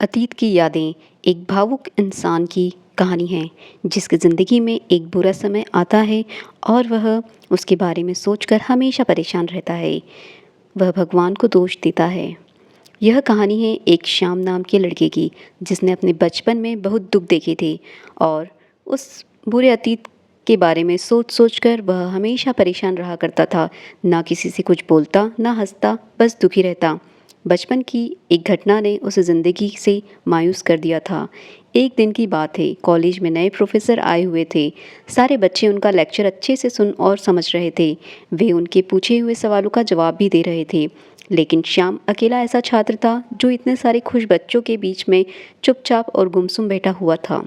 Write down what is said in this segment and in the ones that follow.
अतीत की यादें एक भावुक इंसान की कहानी है जिसकी ज़िंदगी में एक बुरा समय आता है और वह उसके बारे में सोचकर हमेशा परेशान रहता है। वह भगवान को दोष देता है। यह कहानी है एक श्याम नाम के लड़के की जिसने अपने बचपन में बहुत दुख देखे थे और उस बुरे अतीत के बारे में सोच सोच कर वह हमेशा परेशान रहा करता था। ना किसी से कुछ बोलता ना हंसता, बस दुखी रहता। बचपन की एक घटना ने उसे ज़िंदगी से मायूस कर दिया था। एक दिन की बात है, कॉलेज में नए प्रोफेसर आए हुए थे। सारे बच्चे उनका लेक्चर अच्छे से सुन और समझ रहे थे। वे उनके पूछे हुए सवालों का जवाब भी दे रहे थे। लेकिन श्याम अकेला ऐसा छात्र था जो इतने सारे खुश बच्चों के बीच में चुपचाप और गुमसुम बैठा हुआ था।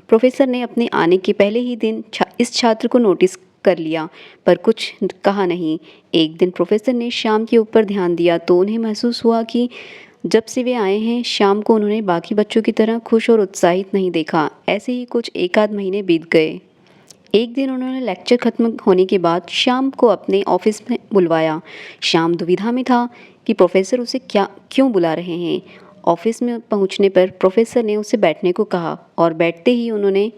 प्रोफेसर ने अपने आने के पहले ही दिन इस छात्र को नोटिस कर लिया, पर कुछ कहा नहीं। एक दिन प्रोफेसर ने श्याम के ऊपर ध्यान दिया तो उन्हें महसूस हुआ कि जब से वे आए हैं श्याम को उन्होंने बाकी बच्चों की तरह खुश और उत्साहित नहीं देखा। ऐसे ही कुछ एक आध महीने बीत गए। एक दिन उन्होंने लेक्चर खत्म होने के बाद श्याम को अपने ऑफिस में बुलवाया। श्याम दुविधा में था कि प्रोफेसर उसे क्यों बुला रहे हैं। ऑफिस में पहुंचने पर प्रोफेसर ने उसे बैठने को कहा और बैठते ही उन्होंने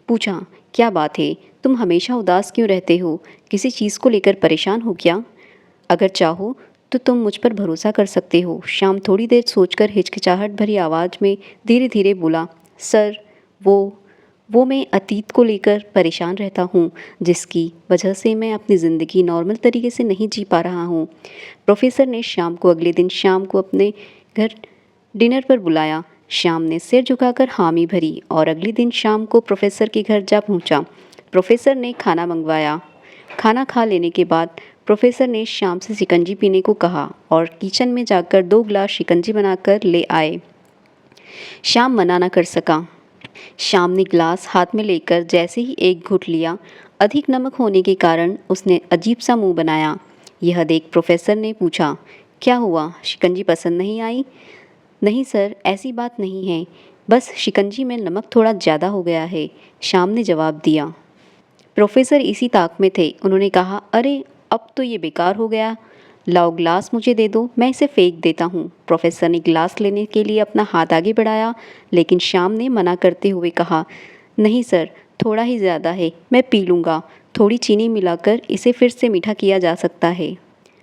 पूछा, क्या बात है, तुम हमेशा उदास क्यों रहते हो? किसी चीज़ को लेकर परेशान हो क्या? अगर चाहो तो तुम मुझ पर भरोसा कर सकते हो। श्याम थोड़ी देर सोचकर हिचकिचाहट भरी आवाज़ में धीरे धीरे बोला, सर, वो मैं अतीत को लेकर परेशान रहता हूँ, जिसकी वजह से मैं अपनी ज़िंदगी नॉर्मल तरीके से नहीं जी पा रहा हूँ। प्रोफेसर ने श्याम को अगले दिन शाम को अपने घर डिनर पर बुलाया। श्याम ने सिर झुकाकर हामी भरी और अगले दिन शाम को प्रोफेसर के घर जा पहुँचा। प्रोफेसर ने खाना मंगवाया। खाना खा लेने के बाद प्रोफेसर ने श्याम से शिकंजी पीने को कहा और किचन में जाकर 2 गिलास शिकंजी बनाकर ले आए। श्याम मना न कर सका। श्याम ने गिलास हाथ में लेकर जैसे ही एक घूंट लिया, अधिक नमक होने के कारण उसने अजीब सा मुंह बनाया। यह देख प्रोफेसर ने पूछा, क्या हुआ, शिकंजी पसंद नहीं आई? नहीं सर, ऐसी बात नहीं है, बस शिकंजी में नमक थोड़ा ज़्यादा हो गया है, श्याम ने जवाब दिया। प्रोफेसर इसी ताक में थे। उन्होंने कहा, अरे अब तो ये बेकार हो गया, लाओ गिलास मुझे दे दो, मैं इसे फेंक देता हूँ। प्रोफेसर ने गिलास लेने के लिए अपना हाथ आगे बढ़ाया, लेकिन श्याम ने मना करते हुए कहा, नहीं सर, थोड़ा ही ज़्यादा है, मैं पी लूँगा। थोड़ी चीनी मिलाकर इसे फिर से मीठा किया जा सकता है।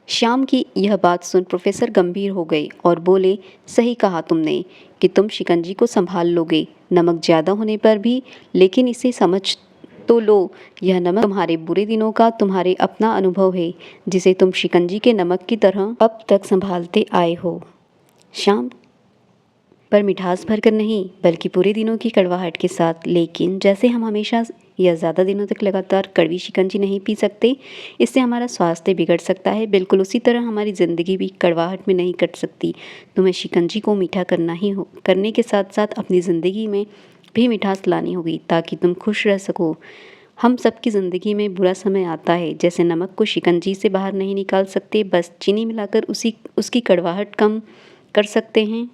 श्याम की यह बात सुन प्रोफेसर गंभीर हो गए और बोले, सही कहा तुमने कि तुम शिकंजी को संभाल लोगे, नमक ज़्यादा होने पर भी, लेकिन इसे समझ तो लो, यह नमक तुम्हारे बुरे दिनों का तुम्हारे अपना अनुभव है, जिसे तुम शिकंजी के नमक की तरह अब तक संभालते आए हो। शाम पर मिठास भरकर नहीं, बल्कि पूरे दिनों की कड़वाहट के साथ। लेकिन जैसे हम हमेशा या ज़्यादा दिनों तक लगातार कड़वी शिकंजी नहीं पी सकते, इससे हमारा स्वास्थ्य बिगड़ सकता है, बिल्कुल उसी तरह हमारी ज़िंदगी भी कड़वाहट में नहीं कट सकती। तुम्हें शिकंजी को मीठा करना ही हो, करने के साथ साथ अपनी ज़िंदगी में भी मिठास लानी होगी ताकि तुम खुश रह सको। हम सबकी ज़िंदगी में बुरा समय आता है, जैसे नमक को शिकंजी से बाहर नहीं निकाल सकते, बस चीनी मिलाकर उसकी कड़वाहट कम कर सकते हैं,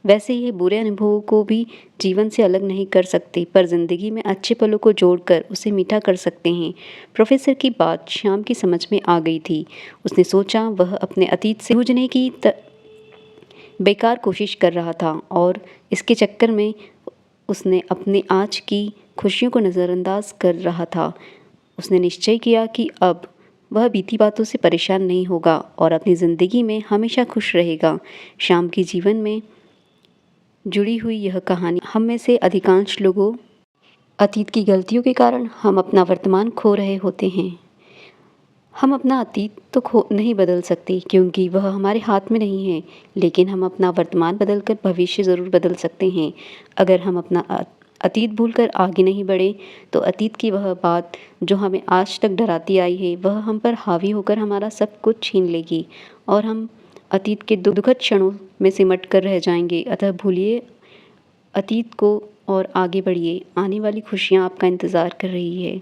वैसे ही बुरे अनुभवों को भी जीवन से अलग नहीं कर सकते, पर ज़िंदगी में अच्छे पलों को जोड़कर उसे मीठा कर सकते हैं। प्रोफेसर की बात श्याम की समझ में आ गई थी। उसने सोचा वह अपने अतीत से जूझने की बेकार कोशिश कर रहा था और इसके चक्कर में उसने अपने आज की खुशियों को नज़रअंदाज कर रहा था। उसने निश्चय किया कि अब वह बीती बातों से परेशान नहीं होगा और अपनी ज़िंदगी में हमेशा खुश रहेगा। श्याम के जीवन में जुड़ी हुई यह कहानी हम में से अधिकांश लोगों अतीत की गलतियों के कारण हम अपना वर्तमान खो रहे होते हैं। हम अपना अतीत तो खो नहीं बदल सकते क्योंकि वह हमारे हाथ में नहीं है, लेकिन हम अपना वर्तमान बदलकर भविष्य ज़रूर बदल सकते हैं। अगर हम अपना अतीत भूलकर आगे नहीं बढ़े तो अतीत की वह बात जो हमें आज तक डराती आई है वह हम पर हावी होकर हमारा सब कुछ छीन लेगी और हम अतीत के दुखद क्षणों में सिमट कर रह जाएंगे। अतः भूलिए अतीत को और आगे बढ़िए, आने वाली खुशियाँ आपका इंतज़ार कर रही है।